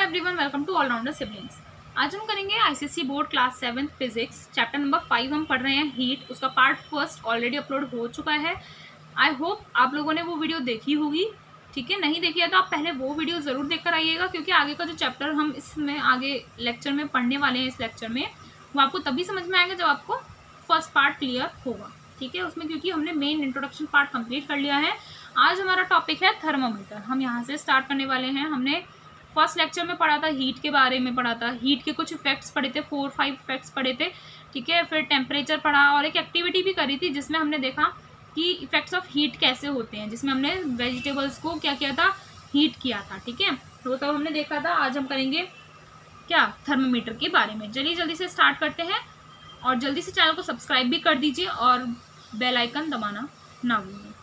Everyone, welcome to allrounder siblings. आज हम करेंगे ICSE board class 7 physics chapter number 5 हम पढ़ रहे हैं हीट। उसका पार्ट फर्स्ट ऑलरेडी अपलोड हो चुका है। आई होप आप लोगों ने वो वीडियो देखी होगी। ठीक है, नहीं देखी है तो आप पहले वो वीडियो ज़रूर देख कर आइएगा, क्योंकि आगे का जो चैप्टर हम इसमें आगे लेक्चर में पढ़ने वाले हैं, इस लेक्चर में वो आपको तभी समझ में आएगा जब आपको फर्स्ट पार्ट क्लियर होगा। ठीक है, उसमें क्योंकि हमने मेन इंट्रोडक्शन पार्ट कंप्लीट कर लिया है। आज हमारा टॉपिक है थर्मामीटर। हम यहाँ से स्टार्ट करने वाले हैं। हमने फर्स्ट लेक्चर में पढ़ा था हीट के बारे में, पढ़ा था हीट के कुछ इफेक्ट्स पढ़े थे, 4-5 इफेक्ट्स पढ़े थे। ठीक है, फिर टेम्परेचर पढ़ा और एक एक्टिविटी भी करी थी जिसमें हमने देखा कि इफेक्ट्स ऑफ हीट कैसे होते हैं, जिसमें हमने वेजिटेबल्स को क्या किया था, हीट किया था। ठीक है, तो सब हमने देखा था। आज हम करेंगे क्या, थर्मामीटर के बारे में। चलिए जल्दी से स्टार्ट करते हैं और जल्दी से चैनल को सब्सक्राइब भी कर दीजिए और बेल आइकन दबाना ना भूलिए।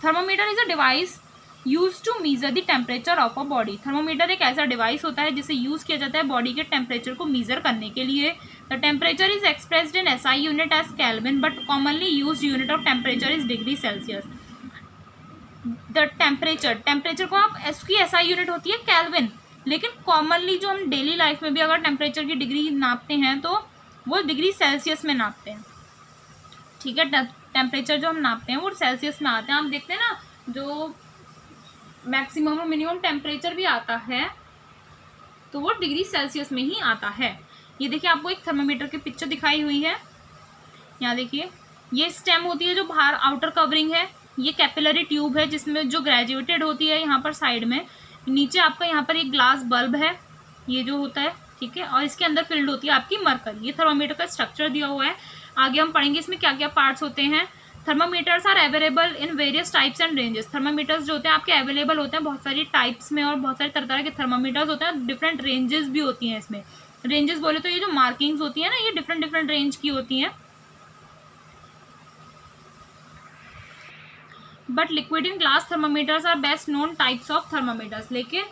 Thermometer is a device use to measure the temperature of a body. Thermometer एक ऐसा डिवाइस होता है जिसे यूज किया जाता है बॉडी के टेम्परेचर को मीजर करने के लिए। The temperature is expressed in SI unit as kelvin, but commonly used unit of temperature is degree Celsius. The temperature को आप इसकी एसआई यूनिट होती है केल्विन, लेकिन कॉमनली जो हम डेली लाइफ में भी अगर टेम्परेचर की डिग्री नापते हैं तो वो डिग्री सेल्सियस में नापते हैं। ठीक है, टेम्परेचर जो हम नापते हैं वो सेल्सियस में आते हैं। हम देखते हैं ना, जो मैक्सिमम और मिनिमम टेम्परेचर भी आता है तो वो डिग्री सेल्सियस में ही आता है। ये देखिए, आपको एक थर्मामीटर की पिक्चर दिखाई हुई है। यहाँ देखिए, ये स्टेम होती है जो बाहर आउटर कवरिंग है। ये कैपिलरी ट्यूब है जिसमें जो ग्रेजुएटेड होती है यहाँ पर साइड में। नीचे आपका यहाँ पर एक ग्लास बल्ब है, ये जो होता है। ठीक है, और इसके अंदर फिल्ड होती है आपकी मरकरी। ये थर्मामीटर का स्ट्रक्चर दिया हुआ है। आगे हम पढ़ेंगे इसमें क्या क्या पार्ट्स होते हैं। Thermometers are available in various types and ranges. Thermometers जो होते हैं आपके अवेलेबल होते हैं बहुत सारी टाइप्स में, और बहुत सारे तरह तरह के थर्मामीटर्स होते हैं। डिफरेंट रेंजेस भी होती हैं इसमें। रेंजेस बोले तो ये जो मार्किंग्स होती है ना, ये डिफरेंट डिफरेंट रेंज की होती हैं। But liquid in glass thermometers are best known types of thermometers. लेकिन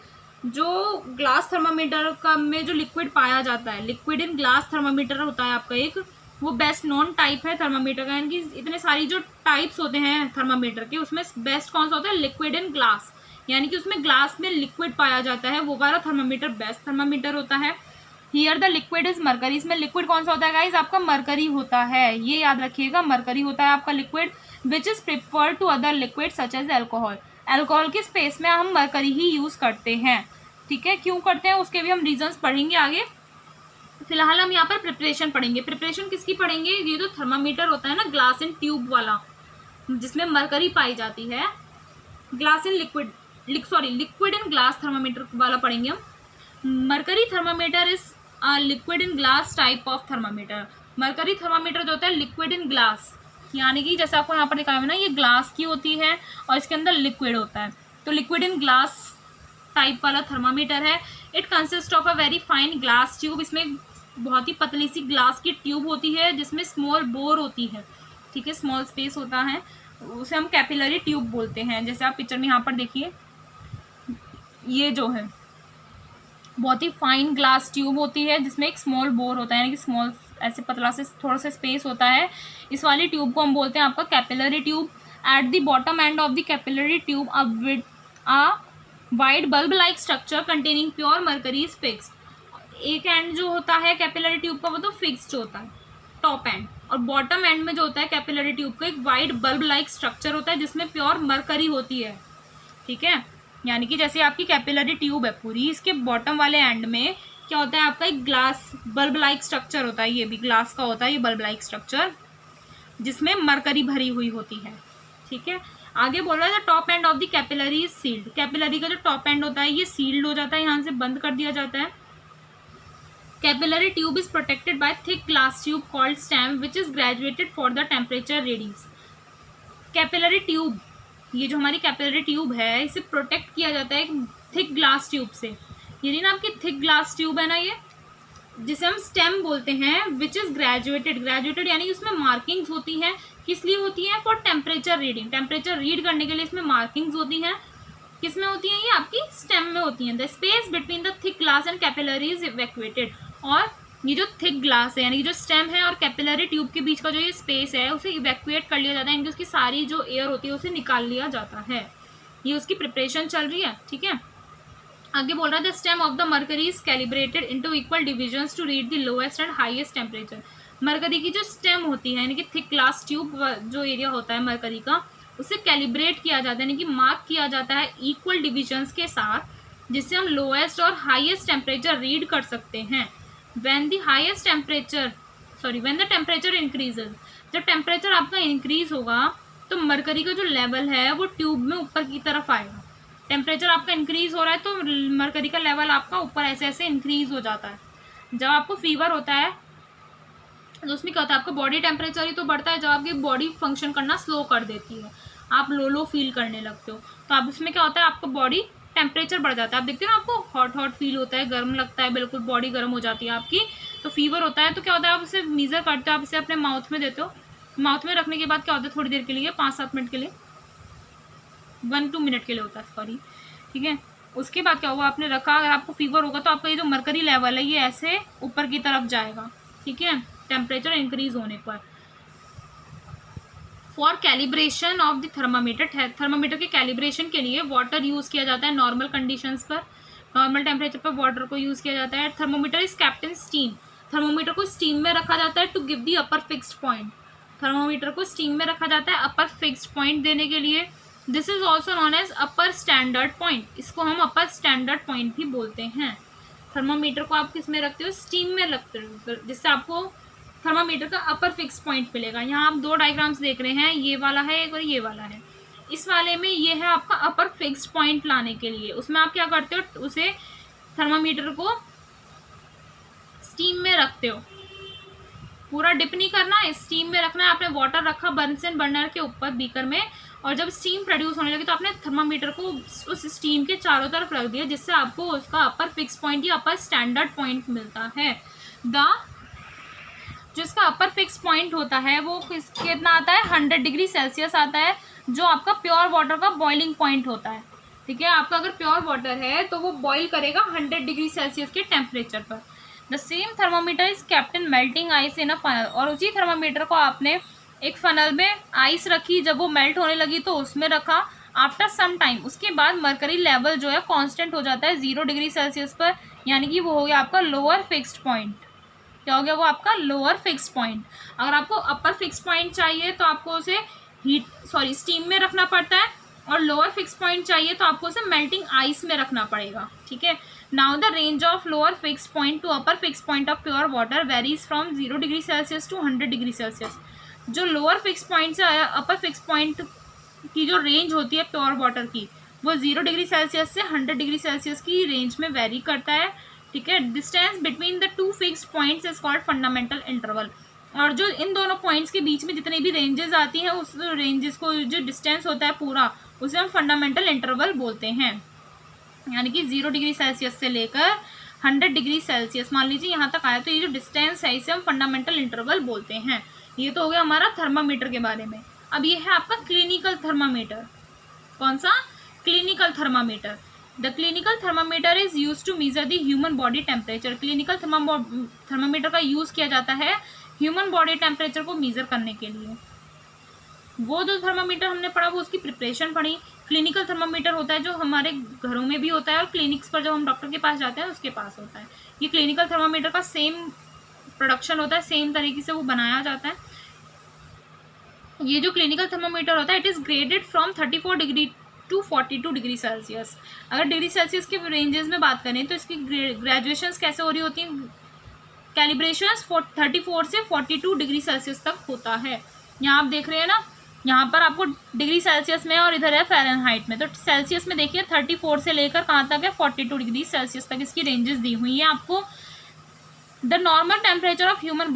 जो ग्लास थर्मामीटर का में जो लिक्विड पाया जाता है, लिक्विड इन ग्लास थर्मामीटर होता है आपका एक, वो बेस्ट नोन टाइप है थर्मामीटर का। यानी कि इतने सारी जो टाइप्स होते हैं थर्मामीटर के, उसमें बेस्ट कौन सा होता है, लिक्विड इन ग्लास। यानी कि उसमें ग्लास में लिक्विड पाया जाता है, वो वाला थर्मामीटर बेस्ट थर्मामीटर होता है। Here the liquid is mercury. इसमें लिक्विड कौन सा होता है गाइज, आपका मरकरी होता है। ये याद रखिएगा, मरकरी होता है आपका liquid, which is preferred to other liquid such as alcohol. Alcohol के स्पेस में हम मरकरी ही यूज करते हैं। ठीक है, क्यों करते हैं उसके भी हम रीजंस पढ़ेंगे आगे। फिलहाल हम यहाँ पर प्रिपरेशन पढ़ेंगे। प्रिपरेशन किसकी पढ़ेंगे, ये जो थर्मामीटर होता है ना ग्लास इन ट्यूब वाला, जिसमें मरकरी पाई जाती है, glass in liquid liquid in glass thermometer वाला पढ़ेंगे हम। Mercury thermometer is liquid in glass type of thermometer. Mercury thermometer जो होता है लिक्विड इन ग्लास, यानी कि जैसे आपको यहाँ पर दिखाया हुआ है ना, ये ग्लास की होती है और इसके अंदर लिक्विड होता है, तो लिक्विड इन ग्लास टाइप वाला थर्मामीटर है। It consist of a very fine glass tube. इसमें बहुत ही पतली सी ग्लास की ट्यूब होती है जिसमें स्मॉल बोर होती है। ठीक है, स्मॉल स्पेस होता है, उसे हम कैपिलरी ट्यूब बोलते हैं। जैसे आप पिक्चर में यहाँ पर देखिए, ये जो है बहुत ही फाइन ग्लास ट्यूब होती है जिसमें एक स्मॉल बोर होता है, यानी कि स्मॉल ऐसे पतला से थोड़ा सा स्पेस होता है। इस वाली ट्यूब को हम बोलते हैं आपका capillary tube. At the bottom and of the capillary tube a wide bulb like structure containing pure mercury is fixed. एक एंड जो होता है कैपिलरी ट्यूब का वो तो फिक्स्ड होता है, टॉप एंड, और बॉटम एंड में जो होता है कैपिलरी ट्यूब का एक वाइड बल्ब लाइक स्ट्रक्चर होता है जिसमें प्योर मरकरी होती है। ठीक है, यानी कि जैसे आपकी कैपिलरी ट्यूब है पूरी, इसके बॉटम वाले एंड में क्या होता है आपका एक ग्लास बल्ब लाइक स्ट्रक्चर होता है। ये भी ग्लास का होता है, ये बल्ब लाइक स्ट्रक्चर, जिसमें मरकरी भरी हुई होती है। ठीक है, आगे बोल रहा है top end of the capillary is sealed. Capillary का जो टॉप एंड होता है ये सील्ड हो जाता है, यहाँ से बंद कर दिया जाता है। Capillary tube is protected by thick glass tube called stem which is graduated for the temperature readings. Capillary tube, ये जो हमारी कैपिलरी ट्यूब है, इसे प्रोटेक्ट किया जाता है एक थिक ग्लास ट्यूब से। ये ना आपकी थिक ग्लास ट्यूब है ना, ये जिसे हम स्टेम बोलते हैं, विच इज ग्रेजुएटेड यानी कि उसमें मार्किंग्स होती हैं। किस लिए होती हैं, for temperature reading. Temperature read करने के लिए इसमें मार्किंग्स होती हैं। किस में होती हैं, ये आपकी स्टेम में होती हैं। The space between the thick glass and capillary is evacuated. और ये जो थिक ग्लास है, यानी कि जो स्टेम है और कैपिलरी ट्यूब के बीच का जो ये स्पेस है, उसे इवैक्यूएट कर लिया जाता है, यानी कि उसकी सारी जो एयर होती है उसे निकाल लिया जाता है। ये उसकी प्रिपरेशन चल रही है। ठीक है, आगे बोल रहा है the stem of the mercury is calibrated into equal divisions to read the lowest and highest temperature. Mercury की जो स्टेम होती है यानी कि थिक ग्लास ट्यूब जो एरिया होता है मरकरी का, उसे कैलिब्रेट किया जाता है यानी कि मार्क किया जाता है इक्वल डिविजन्स के साथ, जिससे हम लोएस्ट और हाईएस्ट टेम्परेचर रीड कर सकते हैं। व्हेन द टेम्परेचर इंक्रीजेज, जब टेम्परेचर आपका इंक्रीज होगा तो मरकरी का जो लेवल है वो ट्यूब में ऊपर की तरफ आएगा। टेम्परेचर आपका इंक्रीज हो रहा है तो मरकरी का लेवल आपका ऊपर ऐसे ऐसे इंक्रीज हो जाता है। जब आपको फीवर होता है तो उसमें क्या होता है, आपका बॉडी टेम्परेचर ही तो बढ़ता है, जब आपकी बॉडी फंक्शन करना स्लो कर देती है, आप लो फील करने लगते हो, तो आप इसमें क्या होता है, आपका बॉडी टेम्परेचर बढ़ जाता है। आप देखते हो ना, आपको हॉट फील होता है, गर्म लगता है, बिल्कुल बॉडी गर्म हो जाती है आपकी, तो फीवर होता है। तो क्या होता है, आप इसे मीज़र करते हो, आप इसे अपने माउथ में देते हो, माउथ में रखने के बाद क्या होता है, थोड़ी देर के लिए 5-7 मिनट के लिए 1-2 मिनट के लिए होता है, सॉरी, ठीक है। उसके बाद क्या हुआ, आपने रखा, अगर आपको फीवर होगा तो आपका ये जो मरकरी लेवल है ये ऐसे ऊपर की तरफ जाएगा, ठीक है, टेम्परेचर इंक्रीज होने पर। For calibration of the thermometer, thermometer के कैलिब्रेशन के लिए वाटर यूज़ किया जाता है नॉर्मल कंडीशंस पर, नॉर्मल टेम्परेचर पर वाटर को यूज़ किया जाता है। Thermometer is kept in steam, thermometer को स्टीम में रखा जाता है to give the upper fixed point, thermometer को स्टीम में रखा जाता है अपर फिक्स्ड पॉइंट देने के लिए। This is also known as upper standard point, इसको हम अपर स्टैंडर्ड पॉइंट भी बोलते हैं। थर्मोमीटर को आप किस में रखते हो, स्टीम में रखते हो, जिससे आपको थर्मामीटर का अपर फिक्स पॉइंट मिलेगा। यहाँ आप 2 डायग्राम्स देख रहे हैं, ये वाला है एक और ये वाला है। इस वाले में ये है आपका अपर फिक्स पॉइंट लाने के लिए, उसमें आप क्या करते हो, उसे थर्मामीटर को स्टीम में रखते हो, पूरा डिप नहीं करना, स्टीम में रखना है। आपने वाटर रखा बर्नसन बर्नर के ऊपर बीकर में, और जब स्टीम प्रोड्यूस होने लगी तो आपने थर्मामीटर को उस स्टीम के चारों तरफ रख दिया, जिससे आपको उसका अपर फिक्स पॉइंट या अपर स्टैंडर्ड पॉइंट मिलता है। जो इसका अपर फिक्स पॉइंट होता है वो कितना आता है, 100 डिग्री सेल्सियस आता है, जो आपका प्योर वाटर का बॉइलिंग पॉइंट होता है, ठीक है। आपका अगर प्योर वाटर है तो वो बॉईल करेगा 100 डिग्री सेल्सियस के टेम्परेचर पर। The same thermometer is kept in melting ice in a funnel, और उसी थर्मामीटर को आपने एक फनल में आइस रखी, जब वो मेल्ट होने लगी तो उसमें रखा। आफ्टर सम टाइम, उसके बाद मरकरी लेवल जो है कांस्टेंट हो जाता है 0 डिग्री सेल्सियस पर, यानी कि वो हो गया आपका लोअर फिक्स्ड पॉइंट। क्या हो गया, वो आपका लोअर फिक्स पॉइंट। अगर आपको अपर फिक्स पॉइंट चाहिए तो आपको उसे स्टीम में रखना पड़ता है, और लोअर फिक्स पॉइंट चाहिए तो आपको उसे मेल्टिंग आइस में रखना पड़ेगा, ठीक है। Now the range of lower fix point to upper fix point of pure water varies from 0 degree Celsius to 100 degree Celsius. जो लोअर फिक्स पॉइंट से अपर फिक्स पॉइंट की जो रेंज होती है प्योर वाटर की, वो 0 डिग्री सेल्सियस से 100 degree Celsius की रेंज में वेरी करता है, ठीक है। Distance between the 2 fixed points is called fundamental interval, और जो इन दोनों पॉइंट्स के बीच में जितनी भी रेंजेस आती हैं, उस रेंजेस को जो डिस्टेंस होता है पूरा, उसे हम फंडामेंटल इंटरवल बोलते हैं। यानी कि 0 डिग्री सेल्सियस से लेकर 100 डिग्री सेल्सियस, मान लीजिए यहाँ तक आया, तो ये जो डिस्टेंस है इसे हम फंडामेंटल इंटरवल बोलते हैं। ये तो हो गया हमारा थर्मामीटर के बारे में। अब ये है आपका क्लिनिकल थर्मामीटर। कौन सा, clinical thermometer. The clinical thermometer is use to measure the human body temperature. Clinical thermometer का यूज किया जाता है ह्यूमन बॉडी टेम्परेचर को मेजर करने के लिए। वो जो थर्मामीटर हमने पढ़ा वो उसकी प्रिपरेशन पढ़ी। क्लिनिकल थर्मामीटर होता है जो हमारे घरों में भी होता है, और क्लिनिक्स पर जब हम डॉक्टर के पास जाते हैं उसके पास होता है। ये क्लिनिकल थर्मामीटर का सेम प्रोडक्शन होता है, सेम तरीके से वो बनाया जाता है। ये जो क्लिनिकल थर्मामीटर होता है, it is graded from 34 degree to 42 degree Celsius. अगर डिग्री सेल्सियस के रेंजेस में बात करें तो इसकी ग्रेजुएशंस कैसे हो रही होती हैं, कैलिब्रेशंस 34 से 42 डिग्री सेल्सियस तक होता है। यहाँ आप देख रहे हैं ना, यहाँ पर आपको डिग्री सेल्सियस में और इधर है फ़ारेनहाइट में। तो सेल्सियस में देखिए 34 से लेकर कहाँ तक है, 42 डिग्री सेल्सियस तक इसकी रेंजेस दी हुई हैं आपको। The normal temperature of human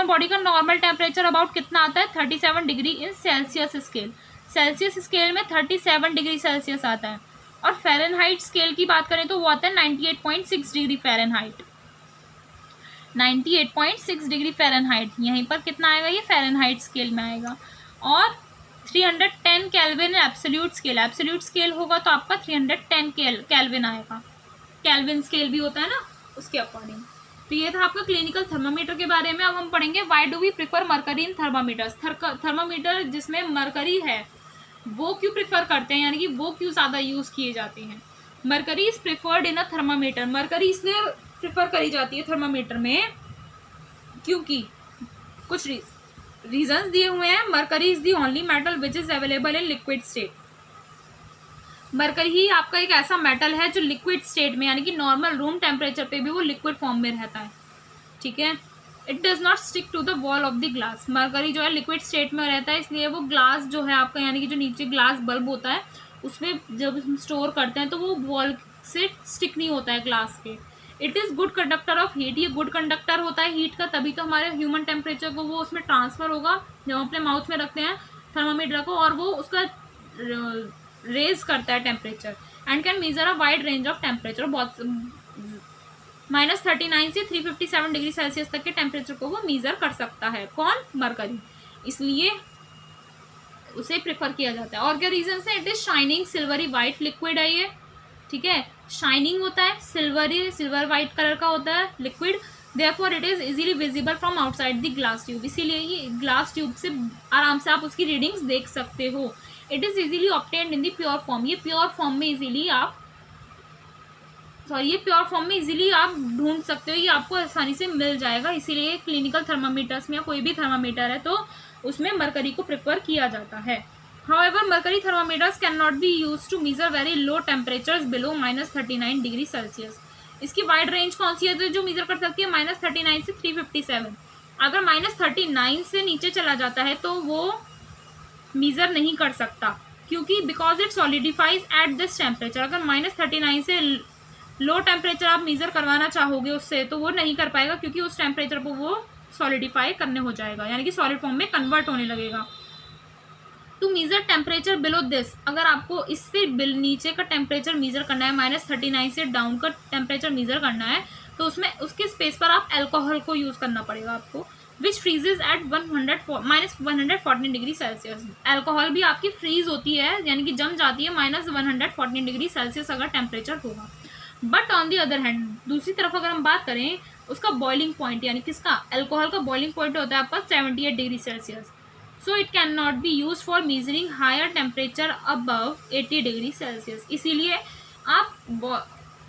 body का नॉर्मल टेम्परेचर अबाउट कितना आता है, 37 degree in Celsius scale. Celsius scale में 37 डिग्री सेल्सियस आता है, और फ़ारेनहाइट स्केल की बात करें तो वो आता है 98.6 डिग्री फ़ारेनहाइट। 98.6 डिग्री फ़ारेनहाइट, यहीं पर कितना आएगा, ये फ़ारेनहाइट स्केल में आएगा। और 310 kelvin absolute scale. Absolute scale होगा तो आपका 310 केल्विन आएगा। केल्विन स्केल भी होता है ना, उसके अकॉर्डिंग। तो ये था आपका क्लिनिकल थर्मामीटर के बारे में। अब हम पढ़ेंगे why do we prefer mercury in thermometers. Thermometer जिसमें मरकरी है वो क्यों प्रिफर करते हैं, यानी कि वो क्यों ज़्यादा यूज़ किए जाते हैं। Mercury is preferred in a thermometer, mercury इसलिए प्रिफर करी जाती है थर्मामीटर में क्योंकि कुछ रीजंस दिए हुए हैं। Mercury is the only metal which is available in liquid state, mercury ही आपका एक ऐसा मेटल है जो लिक्विड स्टेट में यानी कि नॉर्मल रूम टेम्परेचर पे भी वो लिक्विड फॉर्म में रहता है, ठीक है। It does not stick to the wall of the glass, mercury जो है लिक्विड स्टेट में रहता है, इसलिए वो ग्लास जो है आपका यानी कि जो नीचे ग्लास बल्ब होता है उसमें जब हम स्टोर करते हैं तो वो वॉल से स्टिक नहीं होता है ग्लास के। It is good conductor of heat, ये गुड कंडक्टर होता है हीट का, तभी तो हमारे ह्यूमन टेम्परेचर को वो उसमें ट्रांसफ़र होगा जब हम अपने माउथ में रखते हैं थर्मामीटर को, और वो उसका रेज करता है temperature and can measure a wide range of temperature, बहुत -39 से 357 डिग्री सेल्सियस तक के टेम्परेचर को वो मेजर कर सकता है। कौन? मरकरी, इसलिए उसे प्रेफर किया जाता है। और क्या रीजन है? It is shining silvery white liquid है ये, ठीक है, शाइनिंग होता है, सिल्वर वाइट कलर का होता है liquid, therefore it is easily visible from outside the glass tube, इसीलिए ये ग्लास ट्यूब से आराम से आप उसकी रीडिंग्स देख सकते हो। It is easily obtained in the pure form, ये प्योर फॉर्म में इजीली आप ढूंढ सकते हो, ये आपको आसानी से मिल जाएगा, इसीलिए क्लिनिकल थर्मामीटर्स में या कोई भी थर्मामीटर है तो उसमें मरकरी को प्रेफर किया जाता है। However, mercury thermometers cannot be used to measure very low temperatures below -39 degree Celsius. इसकी वाइड रेंज कौन सी है तो जो मेजर कर सकती है -39 से 357। अगर -39 से नीचे चला जाता है तो वो मेजर नहीं कर सकता, क्योंकि because it solidifies at this temperature. अगर -39 से लो टेम्परेचर आप मेजर करवाना चाहोगे उससे तो वो नहीं कर पाएगा, क्योंकि उस टेम्परेचर को वो सॉलिडिफाई करने हो जाएगा, यानी कि सॉलिड फॉर्म में कन्वर्ट होने लगेगा। To measure temperature below this, अगर आपको इससे नीचे का टेम्परेचर मेजर करना है, -39 से डाउन का टेम्परेचर मेजर करना है, तो उसमें उसके स्पेस पर आप अल्कोहल को यूज़ करना पड़ेगा आपको, which freezes at -114 degree Celsius. Alcohol भी आपकी फ्रीज होती है, यानी कि जम जाती है -114 डिग्री सेल्सियस अगर टेम्परेचर होगा। But on the other hand, दूसरी तरफ अगर हम बात करें उसका बॉइलिंग पॉइंट, यानी किसका? अल्कोहल का बॉइलिंग पॉइंट होता है आपका 78 degree Celsius. So it can not be use for measuring higher temperature above 80 degree Celsius, इसीलिए आप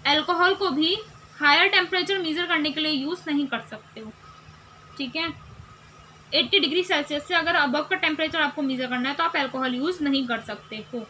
अल्कोहल को भी हायर टेम्परेचर मेजर करने के लिए यूज़ नहीं कर सकते हो, ठीक है। 80 डिग्री सेल्सियस से अगर अबव का टेम्परेचर आपको मेजर करना है तो आप अल्कोहल यूज़ नहीं कर सकते हो।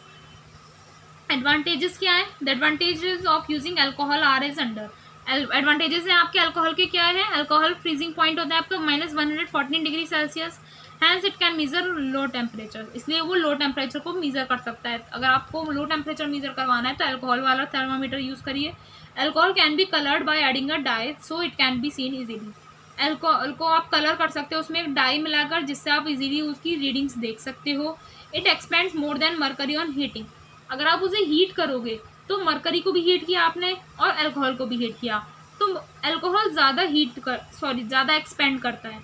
एडवांटेजेस क्या है? The advantages of using alcohol are as under. Advantages हैं आपके अल्कोहल के, क्या है? अल्कोहल फ्रीजिंग पॉइंट होता है आपका -114 degree Celsius, hence it can measure low temperature, इसलिए वो लो टेम्परेचर को मेजर कर सकता है। अगर आपको लो टेम्परेचर मेजर करवाना है तो अल्कोहल वाला थर्मामीटर यूज़ करिए। Alcohol can be coloured by adding a dye, so it can be seen easily. Alcohol को आप कलर कर सकते हो उसमें एक डाई मिलाकर, जिससे आप इजीली उसकी रीडिंग्स देख सकते हो। It expends more than mercury on heating, अगर आप उसे हीट करोगे तो मरकरी को भी हीट किया आपने और अल्कोहल को भी हीट किया, तो अल्कोहल ज़्यादा एक्सपेंड करता है।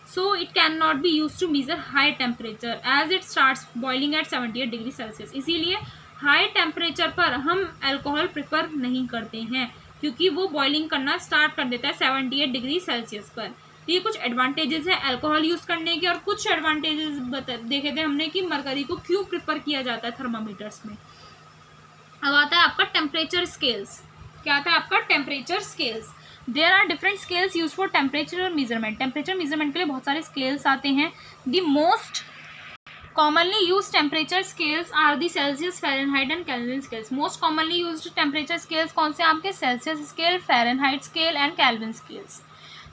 So it can not be use to measure high temperature as it starts boiling at 78 degree Celsius, इसीलिए हाई टेम्परेचर पर हम अल्कोहल प्रेफर नहीं करते हैं, क्योंकि वो बॉइलिंग करना स्टार्ट कर देता है 78 डिग्री सेल्सियस पर। तो ये कुछ एडवांटेजेस हैं अल्कोहल यूज़ करने के, और कुछ एडवांटेजेस देखे थे हमने कि मरकरी को क्यों प्रेफर किया जाता है थर्मामीटर्स में। अब आता है आपका टेम्परेचर स्केल्स। क्या आता है आपका? Temperature scales. There are different scales use for temperature measurement. Temperature measurement के लिए बहुत सारे स्केल्स आते हैं। The most commonly use temperature scales are the Celsius, Fahrenheit and Kelvin scales. Most commonly used temperature scales कौन से? आपके Celsius scale, Fahrenheit scale and Kelvin scales.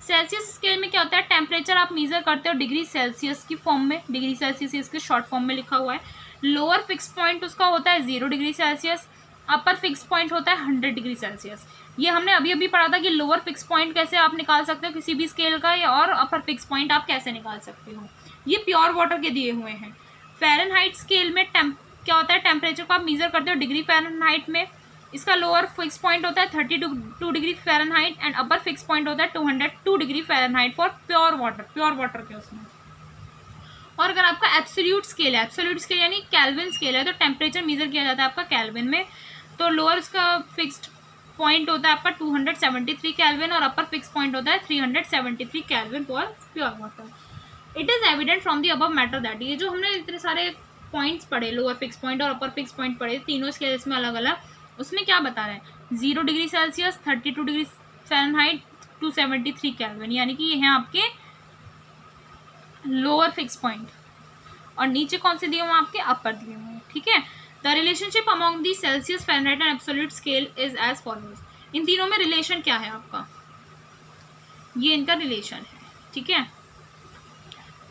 Celsius scale में क्या होता है? टेम्परेचर आप मेजर करते हो डिग्री सेल्सियस की फॉर्म में, डिग्री सेल्सियस इसके शॉर्ट फॉर्म में लिखा हुआ है। लोअर फिक्स पॉइंट उसका होता है 0 डिग्री सेल्सियस, अपर फिक्स पॉइंट होता है 100 डिग्री सेल्सियस। ये हमने अभी अभी पढ़ा था कि लोअर फिक्स पॉइंट कैसे आप निकाल सकते हो किसी भी स्केल का, और अपर फिक्स पॉइंट आप कैसे निकाल सकते हो, ये प्योर वाटर के दिए हुए हैं। फ़ारेनहाइट स्केल में क्या होता है? टेम्परेचर को आप मेजर करते हो डिग्री फ़ारेनहाइट में, इसका लोअर फिक्स पॉइंट होता है 32 degree Fahrenheit and upper fix point होता है 202 degree Fahrenheit for pure water के उसमें। और अगर आपका एब्सोल्यूट स्केल है, एब्सोल्यूट स्केल यानी केल्विन स्केल है, तो टेम्परेचर मेजर किया जाता है आपका केल्विन में, तो लोअर इसका फिक्स्ड पॉइंट होता है आपका 273 केल्विन और अपर फिक्स पॉइंट होता है 373 kelvin for pure water. It is evident from the above matter that, ये जो हमने इतने सारे पॉइंट्स पढ़े, लोअर फिक्स पॉइंट और अपर फिक्स पॉइंट पढ़े, तीनों स्केल्स में अलग अलग, उसमें क्या बता रहा है, 0 degree Celsius, 32 degree Fahrenheit, 273 kelvin, यानी कि ये हैं आपके लोअर फिक्स पॉइंट, और नीचे कौन से दिए हुए हैं आपके, अपर दिए हुए हैं, ठीक है। The relationship among the Celsius, Fahrenheit and absolute scale is as follows. इन तीनों में रिलेशन क्या है आपका, ये इनका रिलेशन है, ठीक है।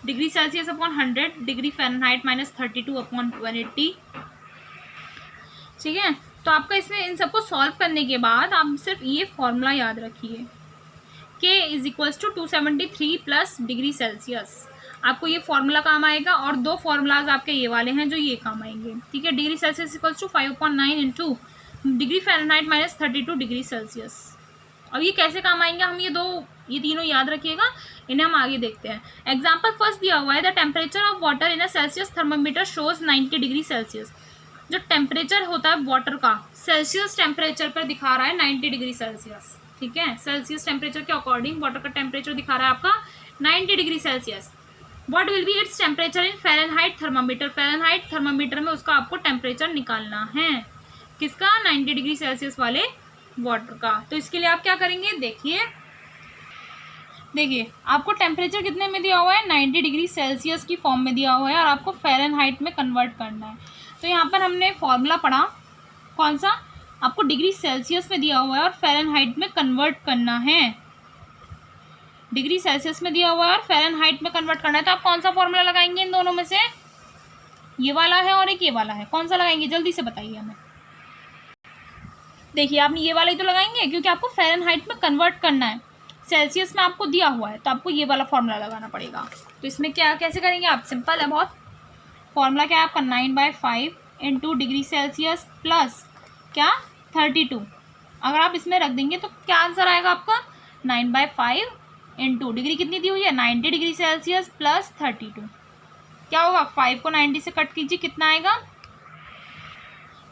Degree Celsius upon 100, degree Fahrenheit minus 32 upon 180, ठीक है। तो आपका इसमें इन सबको सॉल्व करने के बाद आप सिर्फ ये फॉर्मूला याद रखिए, K is equals to 273 plus degree Celsius, आपको ये फॉर्मूला काम आएगा, और दो फॉर्मूलाज आपके ये वाले हैं जो ये काम आएंगे, ठीक है। Degree Celsius equals to 5/9 into degree Fahrenheit minus 32 degree Celsius. अब ये कैसे काम आएंगे, हम ये तीनों याद रखिएगा, इन्हें हम आगे देखते हैं। एग्जाम्पल फर्स्ट दिया हुआ है, the temperature of water in a Celsius thermometer shows 90 degree Celsius. जो टेम्परेचर होता है वाटर का सेल्सियस टेम्परेचर पर दिखा रहा है 90 डिग्री सेल्सियस, ठीक है। सेल्सियस टेम्परेचर के अकॉर्डिंग वाटर का टेम्परेचर दिखा रहा है आपका 90 degree Celsius. What will be its temperature in Fahrenheit thermometer, Fahrenheit thermometer में उसका आपको टेम्परेचर निकालना है, किसका, 90 डिग्री सेल्सियस वाले वाटर का। तो इसके लिए आप क्या करेंगे, देखिए आपको टेम्परेचर कितने में दिया हुआ है, 90 डिग्री सेल्सियस की फॉर्म में दिया हुआ है, और आपको फ़ारेनहाइट में कन्वर्ट करना है। तो यहाँ पर हमने फॉर्मूला पढ़ा, कौन सा, आपको डिग्री सेल्सियस में दिया हुआ है और फ़ारेनहाइट में कन्वर्ट करना है, डिग्री सेल्सियस में दिया हुआ है और फ़ारेनहाइट में कन्वर्ट करना है। तो आप कौन सा फॉर्मूला लगाएंगे इन दोनों में से, ये वाला है और एक ये वाला है, कौन सा लगाएंगे, जल्दी से बताइए हमें। देखिए आपने ये वाला ही तो लगाएंगे, क्योंकि आपको फ़ारेनहाइट में कन्वर्ट करना है, सेल्सियस में आपको दिया हुआ है, तो आपको ये वाला फॉर्मूला लगाना पड़ेगा। तो इसमें क्या कैसे करेंगे आप, सिंपल है बहुत, फॉर्मूला क्या है आपका, 9/5 इंटू डिग्री सेल्सियस प्लस क्या 32, अगर आप इसमें रख देंगे तो क्या आंसर आएगा आपका, 9/5 इंटू डिग्री कितनी दी हुई है, 90 डिग्री सेल्सियस प्लस 32, क्या होगा, 5 को 90 से कट कीजिए, कितना आएगा,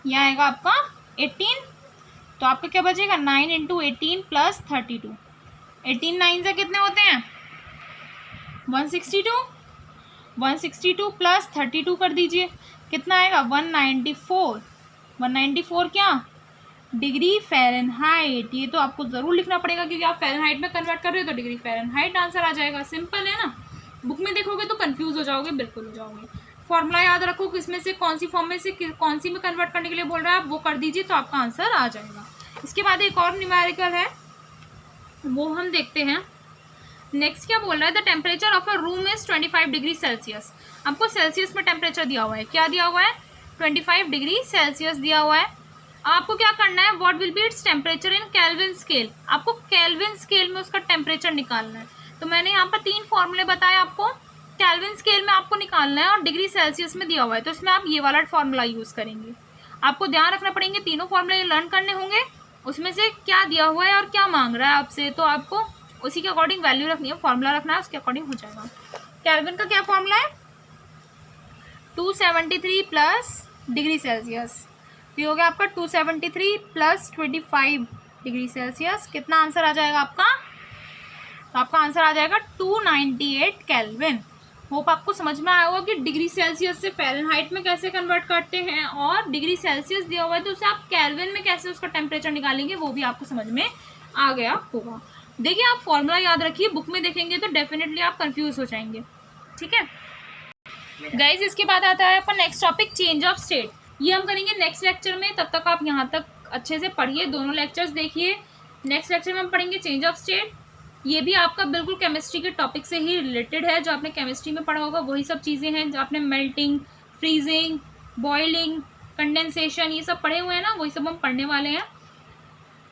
यह आएगा आपका 18। तो आपका क्या बचेगा, 9 इंटू 18 प्लस 32, 18 9 से कितने होते हैं, 162, 162 प्लस 32 कर दीजिए, कितना आएगा, 194, 194 क्या, डिग्री फ़ारेनहाइट। ये तो आपको ज़रूर लिखना पड़ेगा, क्योंकि आप फ़ारेनहाइट में कन्वर्ट कर रहे हो, तो डिग्री फ़ारेनहाइट आंसर आ जाएगा, सिंपल है ना। बुक में देखोगे तो कंफ्यूज हो जाओगे, बिल्कुल हो जाओगे। फॉर्मूला याद रखो, किसमें से कौन सी फॉर्म में से कौन सी में कन्वर्ट करने के लिए बोल रहा है, आप वो कर दीजिए, तो आपका आंसर आ जाएगा। इसके बाद एक और न्यूमेरिकल है, वो हम देखते हैं। नेक्स्ट क्या बोल रहा है, the temperature of a room is 25 degree Celsius. आपको सेल्सियस में टेम्परेचर दिया हुआ है, क्या दिया हुआ है, 25 डिग्री सेल्सियस दिया हुआ है। आपको क्या करना है, what will be its temperature in kelvin scale, आपको केल्विन स्केल में उसका टेम्परेचर निकालना है। तो मैंने यहाँ पर 3 फॉर्मूले बताए आपको, केल्विन स्केल में आपको निकालना है और डिग्री सेल्सियस में दिया हुआ है, तो इसमें आप ये वाला फॉर्मूला यूज़ करेंगे। आपको ध्यान रखना पड़ेंगे, तीनों फॉर्मूले लर्न करने होंगे, उसमें से क्या दिया हुआ है और क्या मांग रहा है आपसे, तो आपको उसी के अकॉर्डिंग वैल्यू रखनी है, फॉर्मूला रखना है, उसके अकॉर्डिंग हो जाएगा। केल्विन का क्या फॉर्मूला है, 273 प्लस डिग्री सेल्सियस, ये हो गया आपका 273 प्लस 25 डिग्री सेल्सियस, कितना आंसर आ जाएगा आपका, तो आपका आंसर आ जाएगा 298 केल्विन। होप आपको समझ में आया होगा कि डिग्री सेल्सियस से फ़ारेनहाइट में कैसे कन्वर्ट करते हैं, और डिग्री सेल्सियस दिया हुआ है तो उसे आप केल्विन में कैसे उसका टेम्परेचर निकालेंगे, वो भी आपको समझ में आ गया होगा। देखिए आप फॉर्मूला याद रखिए, बुक में देखेंगे तो डेफिनेटली आप कंफ्यूज हो जाएंगे, ठीक है गाइज। इसके बाद आता है अपन next topic, change of state. ये हम करेंगे नेक्स्ट लेक्चर में, तब तक आप यहाँ तक अच्छे से पढ़िए, दोनों लेक्चर्स देखिए। नेक्स्ट लेक्चर में हम पढ़ेंगे चेंज ऑफ स्टेट। ये भी आपका बिल्कुल केमिस्ट्री के टॉपिक से ही रिलेटेड है, जो आपने केमिस्ट्री में पढ़ा होगा वही सब चीज़ें हैं, जो आपने मेल्टिंग, फ्रीजिंग, बॉइलिंग, कंडेंसेशन, ये सब पढ़े हुए हैं ना, वही सब हम पढ़ने वाले हैं।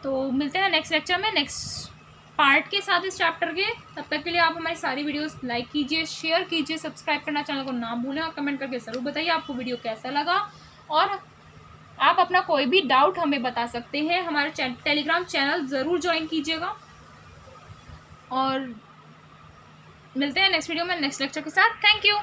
तो मिलते हैं नेक्स्ट लेक्चर में नेक्स्ट पार्ट के साथ इस चैप्टर के। तब तक के लिए आप हमारी सारी वीडियोस लाइक कीजिए, शेयर कीजिए, सब्सक्राइब करना चैनल को ना भूलें, और कमेंट करके ज़रूर बताइए आपको वीडियो कैसा लगा। और आप अपना कोई भी डाउट हमें बता सकते हैं, हमारे टेलीग्राम चैनल ज़रूर ज्वाइन कीजिएगा। और मिलते हैं नेक्स्ट वीडियो में नेक्स्ट लेक्चर के साथ। Thank you.